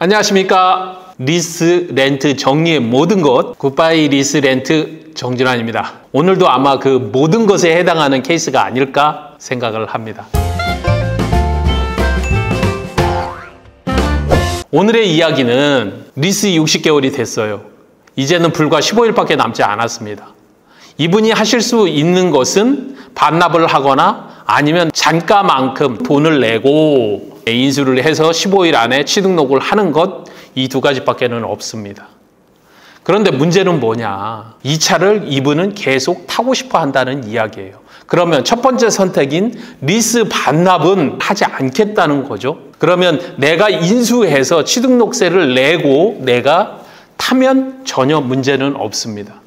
안녕하십니까. 리스 렌트 정리의 모든 것 굿바이 리스 렌트 정진환입니다. 오늘도 아마 그 모든 것에 해당하는 케이스가 아닐까 생각을 합니다. 오늘의 이야기는 리스 60개월이 됐어요. 이제는 불과 15일밖에 남지 않았습니다. 이분이 하실 수 있는 것은 반납을 하거나 아니면 잔가만큼 돈을 내고 인수를 해서 15일 안에 취등록을 하는 것, 이 두 가지밖에는 없습니다. 그런데 문제는 뭐냐? 이 차를 이분은 계속 타고 싶어 한다는 이야기예요. 그러면 첫 번째 선택인 리스 반납은 하지 않겠다는 거죠. 그러면 내가 인수해서 취등록세를 내고 내가 타면 전혀 문제는 없습니다.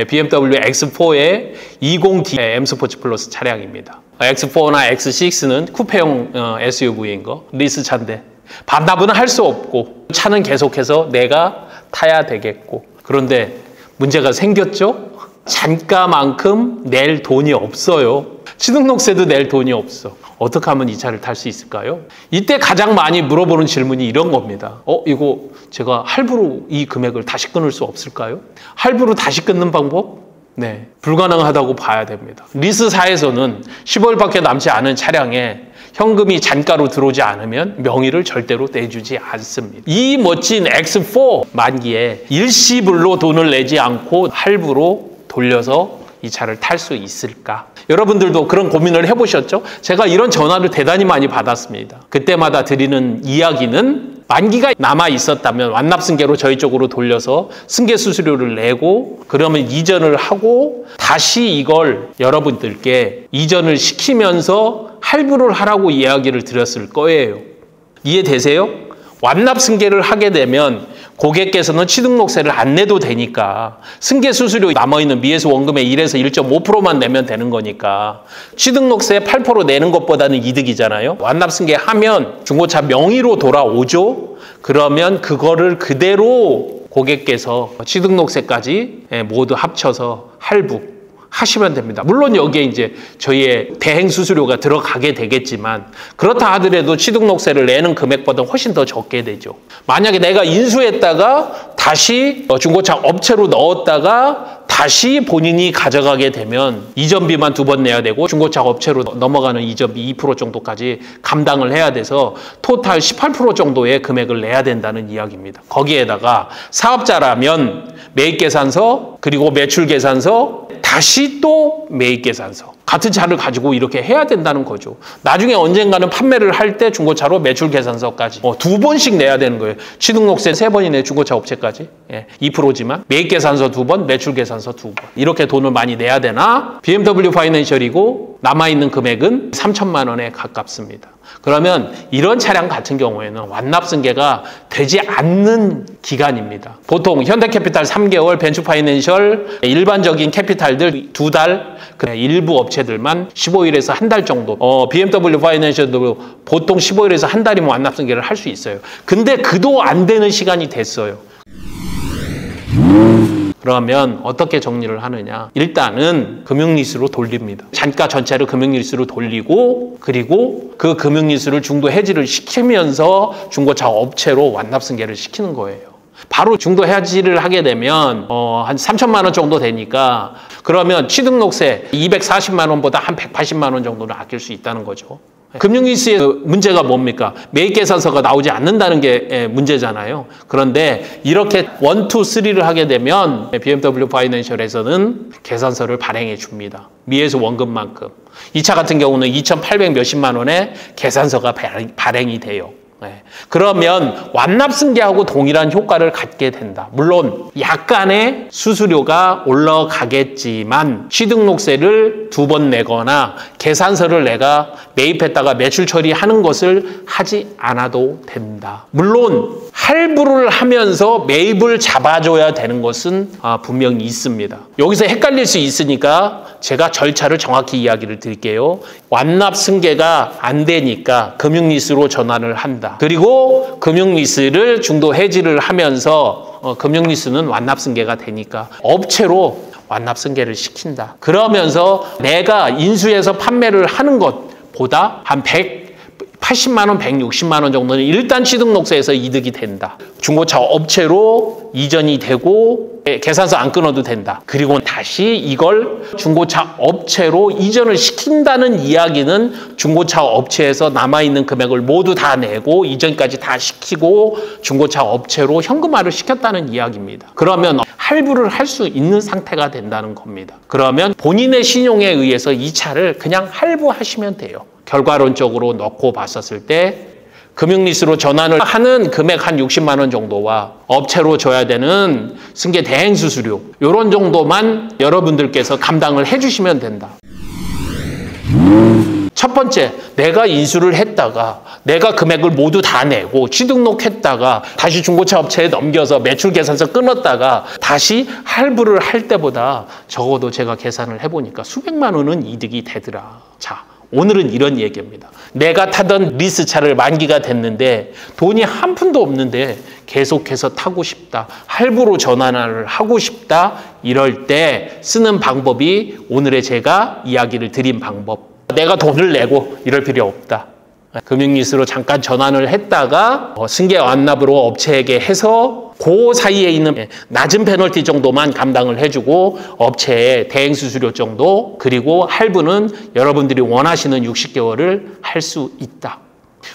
BMW X4의 20D M 스포츠 플러스 차량입니다. X4나 X6는 쿠페형 SUV인 거, 리스 차인데 반납은 할 수 없고 차는 계속해서 내가 타야 되겠고, 그런데 문제가 생겼죠? 잔가만큼 낼 돈이 없어요. 취등록세도 낼 돈이 없어. 어떻게 하면 이 차를 탈 수 있을까요? 이때 가장 많이 물어보는 질문이 이런 겁니다. 이거 제가 할부로 이 금액을 다시 끊을 수 없을까요? 할부로 다시 끊는 방법? 네, 불가능하다고 봐야 됩니다. 리스사에서는 15일밖에 남지 않은 차량에 현금이 잔가로 들어오지 않으면 명의를 절대로 내주지 않습니다. 이 멋진 X4 만기에 일시불로 돈을 내지 않고 할부로 돌려서 이 차를 탈 수 있을까? 여러분들도 그런 고민을 해보셨죠? 제가 이런 전화를 대단히 많이 받았습니다. 그때마다 드리는 이야기는 만기가 남아 있었다면 완납승계로 저희 쪽으로 돌려서 승계 수수료를 내고 그러면 이전을 하고 다시 이걸 여러분들께 이전을 시키면서 할부를 하라고 이야기를 드렸을 거예요. 이해되세요? 완납승계를 하게 되면 고객께서는 취등록세를 안 내도 되니까 승계 수수료 남아있는 미에서 원금의 1에서 1.5%만 내면 되는 거니까 취등록세 8% 내는 것보다는 이득이잖아요. 완납승계하면 중고차 명의로 돌아오죠. 그러면 그거를 그대로 고객께서 취등록세까지 모두 합쳐서 할부 하시면 됩니다. 물론 여기에 이제 저희의 대행 수수료가 들어가게 되겠지만 그렇다 하더라도 취등록세를 내는 금액보다 훨씬 더 적게 되죠. 만약에 내가 인수했다가 다시 중고차 업체로 넣었다가 다시 본인이 가져가게 되면 이전비만 2번 내야 되고 중고차 업체로 넘어가는 이전비 2% 정도까지 감당을 해야 돼서 토탈 18% 정도의 금액을 내야 된다는 이야기입니다. 거기에다가 사업자라면 매입계산서 그리고 매출계산서 다시 또 매입계산서 같은 차를 가지고 이렇게 해야 된다는 거죠. 나중에 언젠가는 판매를 할 때 중고차로 매출계산서까지 2번씩 내야 되는 거예요. 취등록세 3번이네, 중고차 업체까지 2%지만 매입계산서 2번, 매출계산서 2번 이렇게 돈을 많이 내야 되나? BMW 파이낸셜이고 남아있는 금액은 3천만 원에 가깝습니다. 그러면 이런 차량 같은 경우에는 완납승계가 되지 않는 기간입니다. 보통 현대캐피탈 3개월, 벤츠파이낸셜, 일반적인 캐피탈들 2달, 일부 업체들만 15일에서 한 달 정도, BMW 파이낸셜도 보통 15일에서 한 달이면 완납승계를 할 수 있어요. 근데 그도 안 되는 시간이 됐어요. 그러면 어떻게 정리를 하느냐? 일단은 금융리스로 돌립니다. 잔가 전체를 금융리스로 돌리고 그리고 그 금융리스를 중도 해지를 시키면서 중고차 업체로 완납승계를 시키는 거예요. 바로 중도 해지를 하게 되면 한 3천만 원 정도 되니까 그러면 취등록세 240만 원보다 한 180만 원 정도는 아낄 수 있다는 거죠. 금융리스의 문제가 뭡니까? 매입계산서가 나오지 않는다는 게 문제잖아요. 그런데 이렇게 1, 2, 3를 하게 되면 BMW 파이낸셜에서는 계산서를 발행해 줍니다. 미에서 원금만큼. 이 차 같은 경우는 2,800 몇십만 원의 계산서가 발행이 돼요. 그러면 완납승계하고 동일한 효과를 갖게 된다. 물론 약간의 수수료가 올라가겠지만 취등록세를 2번 내거나 계산서를 내가 매입했다가 매출 처리하는 것을 하지 않아도 된다. 물론 할부를 하면서 매입을 잡아줘야 되는 것은 분명히 있습니다. 여기서 헷갈릴 수 있으니까 제가 절차를 정확히 이야기를 드릴게요. 완납승계가 안 되니까 금융리스로 전환을 한다. 그리고 금융리스를 중도 해지를 하면서 금융리스는 완납승계가 되니까 업체로 완납승계를 시킨다. 그러면서 내가 인수해서 판매를 하는 것보다 한 100, 80만 원, 160만 원 정도는 일단 취등록세에서 이득이 된다. 중고차 업체로 이전이 되고 계산서 안 끊어도 된다. 그리고 다시 이걸 중고차 업체로 이전을 시킨다는 이야기는 중고차 업체에서 남아있는 금액을 모두 다 내고 이전까지 다 시키고 중고차 업체로 현금화를 시켰다는 이야기입니다. 그러면 할부를 할 수 있는 상태가 된다는 겁니다. 그러면 본인의 신용에 의해서 이 차를 그냥 할부하시면 돼요. 결과론적으로 넣고 봤었을 때 금융리스로 전환을 하는 금액 한 60만 원 정도와 업체로 줘야 되는 승계 대행 수수료 이런 정도만 여러분들께서 감당을 해주시면 된다. 첫 번째, 내가 인수를 했다가 내가 금액을 모두 다 내고 취등록했다가 다시 중고차 업체에 넘겨서 매출 계산서 끊었다가 다시 할부를 할 때보다 적어도 제가 계산을 해보니까 수백만 원은 이득이 되더라. 자, 오늘은 이런 얘기입니다. 내가 타던 리스차를 만기가 됐는데 돈이 한 푼도 없는데 계속해서 타고 싶다. 할부로 전환을 하고 싶다. 이럴 때 쓰는 방법이 오늘의 제가 이야기를 드린 방법. 내가 돈을 내고 이럴 필요 없다. 금융리스로 잠깐 전환을 했다가 승계 완납으로 업체에게 해서 그 사이에 있는 낮은 페널티 정도만 감당을 해주고 업체의 대행 수수료 정도 그리고 할부는 여러분들이 원하시는 60개월을 할 수 있다.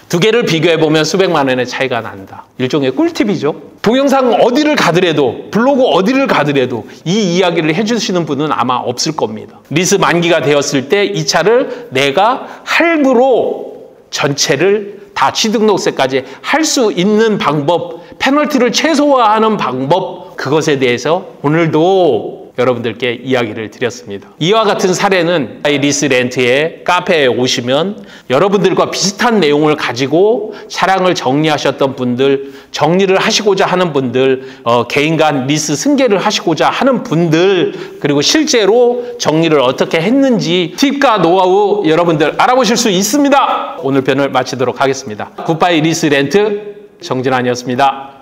두 개를 비교해보면 수백만 원의 차이가 난다. 일종의 꿀팁이죠. 동영상 어디를 가더라도 블로그 어디를 가더라도 이 이야기를 해주시는 분은 아마 없을 겁니다. 리스 만기가 되었을 때 이 차를 내가 할부로 전체를 다 취등록세까지 할 수 있는 방법, 페널티를 최소화하는 방법, 그것에 대해서 오늘도 여러분들께 이야기를 드렸습니다. 이와 같은 사례는 리스렌트의 카페에 오시면 여러분들과 비슷한 내용을 가지고 차량을 정리하셨던 분들, 정리를 하시고자 하는 분들, 개인 간 리스 승계를 하시고자 하는 분들, 그리고 실제로 정리를 어떻게 했는지 팁과 노하우 여러분들 알아보실 수 있습니다. 오늘 편을 마치도록 하겠습니다. 굿바이 리스렌트 정진환이었습니다.